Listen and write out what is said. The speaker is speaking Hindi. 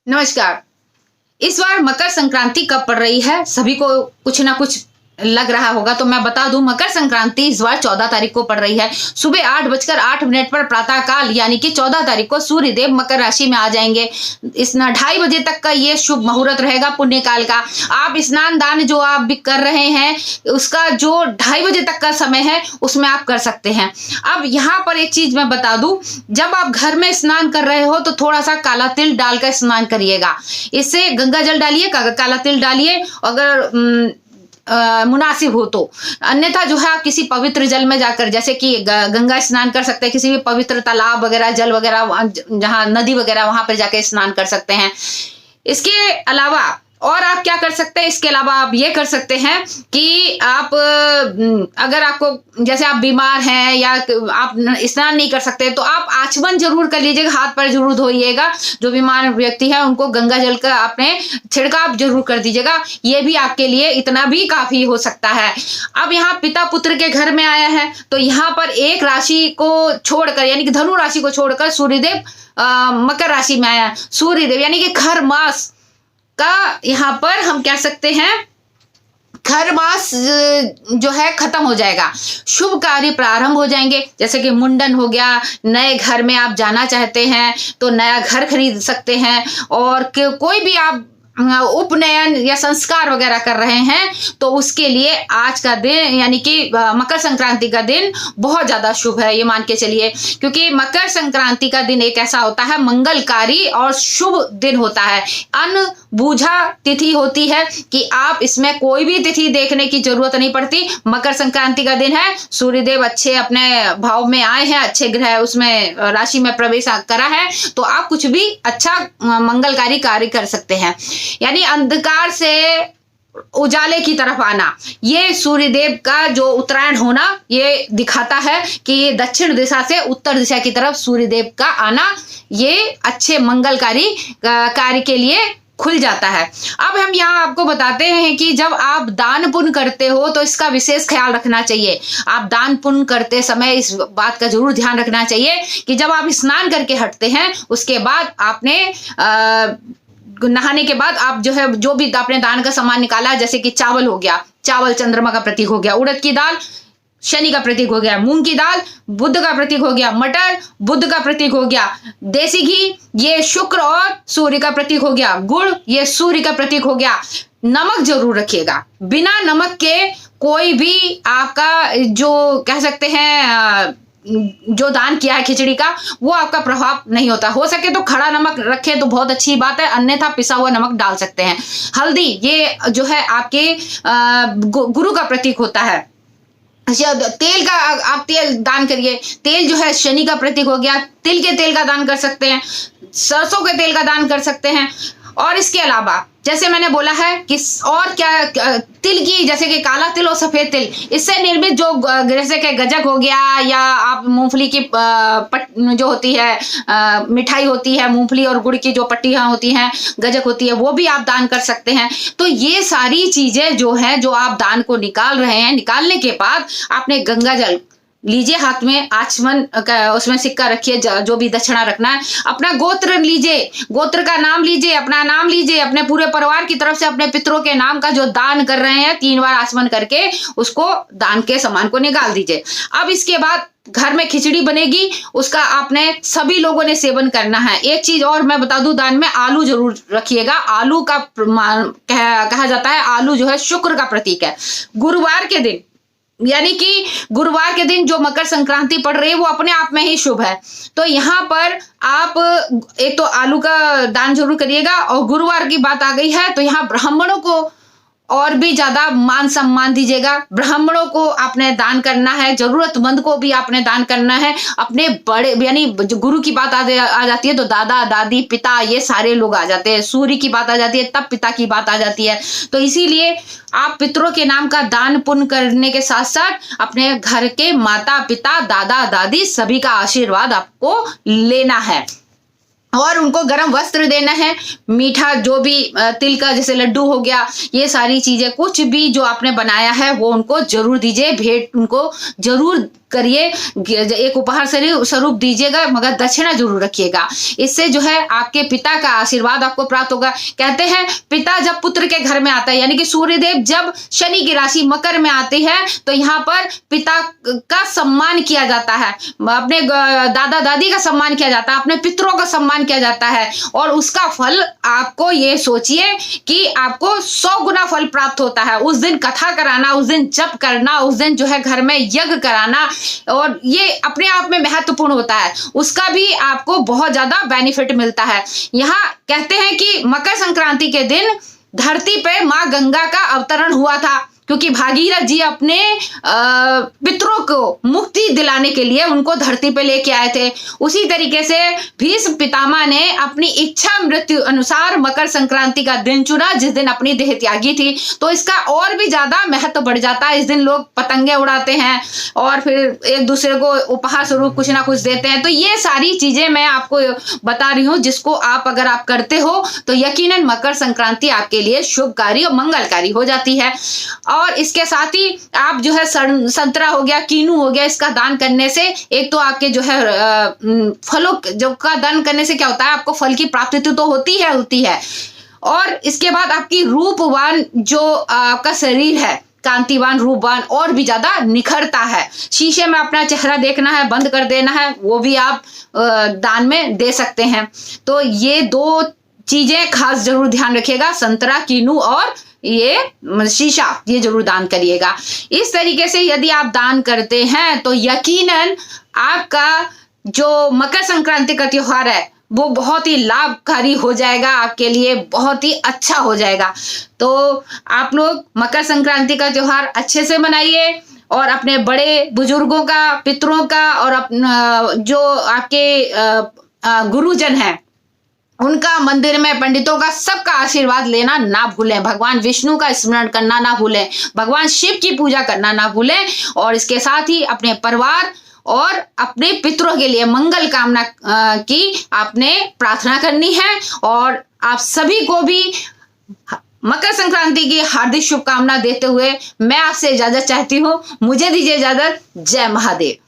नमस्कार। इस बार मकर संक्रांति कब पड़ रही है, सभी को कुछ ना कुछ लग रहा होगा, तो मैं बता दूं, मकर संक्रांति इस बार 14 तारीख को पड़ रही है। सुबह 8:08 पर प्रातः काल यानी कि 14 तारीख को सूर्य देव मकर राशि में आ जाएंगे। इस 2:30 बजे तक का ये शुभ मुहूर्त रहेगा पुण्य काल का। आप स्नान दान जो आप भी कर रहे हैं उसका जो 2:30 बजे तक का समय है उसमें आप कर सकते हैं। अब यहाँ पर एक चीज मैं बता दूं, जब आप घर में स्नान कर रहे हो तो थोड़ा सा काला तिल डालकर स्नान करिएगा। इससे गंगा जल डालिए, काला तिल डालिए अगर मुनासिब हो तो। अन्यथा जो है आप किसी पवित्र जल में जाकर, जैसे कि गंगा स्नान कर सकते हैं, किसी भी पवित्र तालाब वगैरह, जल वगैरह, जहां नदी वगैरह, वहां पर जाकर स्नान कर सकते हैं। इसके अलावा और आप क्या कर सकते हैं, इसके अलावा आप ये कर सकते हैं कि आप अगर आपको, जैसे आप बीमार हैं या आप स्नान नहीं कर सकते, तो आप आचमन जरूर कर लीजिएगा, हाथ पैर जरूर धोइएगा। जो बीमार व्यक्ति है उनको गंगा जल का आपने छिड़काव जरूर कर दीजिएगा। ये भी आपके लिए इतना भी काफी हो सकता है। अब यहाँ पिता पुत्र के घर में आया है, तो यहाँ पर एक राशि को छोड़कर यानी कि धनु राशि को छोड़कर सूर्यदेव मकर राशि में आया। सूर्यदेव यानी कि खर मास का यहाँ पर हम कह सकते हैं, खर मास जो है खत्म हो जाएगा, शुभ कार्य प्रारंभ हो जाएंगे। जैसे कि मुंडन हो गया, नए घर में आप जाना चाहते हैं तो नया घर खरीद सकते हैं, और कोई भी आप उपनयन या संस्कार वगैरह कर रहे हैं तो उसके लिए आज का दिन यानी कि मकर संक्रांति का दिन बहुत ज्यादा शुभ है, ये मान के चलिए। क्योंकि मकर संक्रांति का दिन एक ऐसा होता है, मंगलकारी और शुभ दिन होता है। अनबूझा तिथि होती है कि आप इसमें कोई भी तिथि देखने की जरूरत नहीं पड़ती। मकर संक्रांति का दिन है, सूर्यदेव अच्छे अपने भाव में आए हैं, अच्छे ग्रह उसमें राशि में प्रवेश करा है, तो आप कुछ भी अच्छा मंगलकारी कार्य कर सकते हैं। यानी अंधकार से उजाले की तरफ आना, ये सूर्यदेव का जो उत्तरायण होना ये दिखाता है कि दक्षिण दिशा से उत्तर दिशा की तरफ सूर्यदेव का आना ये अच्छे मंगलकारी कार्य के लिए खुल जाता है। अब हम यहाँ आपको बताते हैं कि जब आप दान पुण्य करते हो तो इसका विशेष ख्याल रखना चाहिए। आप दान पुण्य करते समय इस बात का जरूर ध्यान रखना चाहिए कि जब आप स्नान करके हटते हैं उसके बाद आपने नहाने के बाद आप जो है जो भी आपने दान का सामान निकाला, जैसे कि चावल हो गया, चावल चंद्रमा का प्रतीक हो गया, उड़द की दाल शनि का प्रतीक हो गया, मूंग की दाल बुध का प्रतीक हो गया, मटर बुध का प्रतीक हो गया, देसी घी ये शुक्र और सूर्य का प्रतीक हो गया, गुड़ ये सूर्य का प्रतीक हो गया। नमक जरूर रखिएगा, बिना नमक के कोई भी आपका जो कह सकते हैं जो दान किया है खिचड़ी का वो आपका प्रभाव नहीं होता। हो सके तो खड़ा नमक रखें तो बहुत अच्छी बात है, अन्यथा पिसा हुआ नमक डाल सकते हैं। हल्दी ये जो है आपके गुरु का प्रतीक होता है। तेल का आप तेल दान करिए, तेल जो है शनि का प्रतीक हो गया, तिल के तेल का दान कर सकते हैं, सरसों के तेल का दान कर सकते हैं। और इसके अलावा जैसे मैंने बोला है कि और क्या तिल की, जैसे कि काला तिल और सफेद तिल, इससे निर्मित जो जैसे कि गजक हो गया या आप मूंगफली की जो होती है मिठाई होती है, मूंगफली और गुड़ की जो पट्टियां होती हैं, गजक होती है, वो भी आप दान कर सकते हैं। तो ये सारी चीजें जो है जो आप दान को निकाल रहे हैं, निकालने के बाद आपने गंगा जल लीजिए हाथ में, आचमन उसमें सिक्का रखिए, जो भी दक्षिणा रखना है, अपना गोत्र लीजिए, गोत्र का नाम लीजिए, अपना नाम लीजिए, अपने पूरे परिवार की तरफ से अपने पितरों के नाम का जो दान कर रहे हैं 3 बार आचमन करके उसको दान के सामान को निकाल दीजिए। अब इसके बाद घर में खिचड़ी बनेगी, उसका आपने सभी लोगों ने सेवन करना है। एक चीज और मैं बता दूं, दान में आलू जरूर रखिएगा। आलू का कहा जाता है, आलू जो है शुक्र का प्रतीक है। गुरुवार के दिन यानी कि गुरुवार के दिन जो मकर संक्रांति पड़ रही है वो अपने आप में ही शुभ है, तो यहाँ पर आप एक तो आलू का दान जरूर करिएगा। और गुरुवार की बात आ गई है तो यहाँ ब्राह्मणों को और भी ज्यादा मान सम्मान दीजिएगा। ब्राह्मणों को आपने दान करना है, जरूरतमंद को भी आपने दान करना है। अपने बड़े यानी गुरु की बात आ जाती है तो दादा दादी पिता ये सारे लोग आ जाते हैं। सूर्य की बात आ जाती है तब पिता की बात आ जाती है। तो इसीलिए आप पितरों के नाम का दान पुण्य करने के साथ साथ अपने घर के माता पिता दादा दादी सभी का आशीर्वाद आपको लेना है और उनको गर्म वस्त्र देना है। मीठा जो भी तिल का जैसे लड्डू हो गया, ये सारी चीजें कुछ भी जो आपने बनाया है वो उनको जरूर दीजिए, भेंट उनको जरूर करिए, एक उपहार स्वरूप दीजिएगा, मगर दक्षिणा जरूर रखिएगा। इससे जो है आपके पिता का आशीर्वाद आपको प्राप्त होगा। कहते हैं पिता जब पुत्र के घर में आता है, यानी कि सूर्यदेव जब शनि की राशि मकर में आती है तो यहाँ पर पिता का सम्मान किया जाता है, अपने दादा दादी का सम्मान किया जाता है, अपने पितरों का सम्मान किया जाता है, और उसका फल आपको, ये सोचिए कि आपको 100 गुना फल प्राप्त होता है। उस दिन कथा कराना, उस दिन जप करना, उस दिन जो है घर में यज्ञ कराना, और ये अपने आप में महत्वपूर्ण होता है, उसका भी आपको बहुत ज्यादा बेनिफिट मिलता है। यहाँ कहते हैं कि मकर संक्रांति के दिन धरती पे मां गंगा का अवतरण हुआ था, क्योंकि भागीरथ जी अपने पितरों को मुक्ति दिलाने के लिए उनको धरती पे लेके आए थे। उसी तरीके से भीष्म पितामह ने अपनी इच्छा मृत्यु अनुसार मकर संक्रांति का दिन चुना, जिस दिन अपनी देह त्यागी थी। तो इसका और भी ज्यादा महत्व बढ़ जाता है। इस दिन लोग पतंगे उड़ाते हैं और फिर एक दूसरे को उपहार स्वरूप कुछ ना कुछ देते हैं। तो ये सारी चीजें मैं आपको बता रही हूँ, जिसको आप अगर आप करते हो तो यकीनन मकर संक्रांति आपके लिए शुभकारी और मंगलकारी हो जाती है। और इसके साथ ही आप जो है संतरा हो गया, कीनू हो गया, इसका दान करने से एक तो आपके जो है फलों जो का दान करने से क्या होता है, आपको फल की प्राप्ति तो होती है, और इसके बाद आपकी रूपवान जो आपका शरीर है, कांतिवान रूपवान और भी ज्यादा निखरता है। शीशे में अपना चेहरा देखना है, बंद कर देना है, वो भी आप दान में दे सकते हैं। तो ये 2 चीजें खास जरूर ध्यान रखिएगा, संतरा, कीनू और ये शीशा, ये जरूर दान करिएगा। इस तरीके से यदि आप दान करते हैं तो यकीनन आपका जो मकर संक्रांति का त्योहार है वो बहुत ही लाभकारी हो जाएगा, आपके लिए बहुत ही अच्छा हो जाएगा। तो आप लोग मकर संक्रांति का त्योहार अच्छे से मनाइए, और अपने बड़े बुजुर्गों का, पितरों का, और अपना जो आपके गुरुजन हैं उनका, मंदिर में पंडितों का, सबका आशीर्वाद लेना ना भूलें। भगवान विष्णु का स्मरण करना ना भूलें, भगवान शिव की पूजा करना ना भूलें, और इसके साथ ही अपने परिवार और अपने पितरों के लिए मंगल कामना की आपने प्रार्थना करनी है। और आप सभी को भी मकर संक्रांति की हार्दिक शुभकामना देते हुए मैं आपसे इजाजत चाहती हूँ। मुझे दीजिए इजाजत। जय महादेव।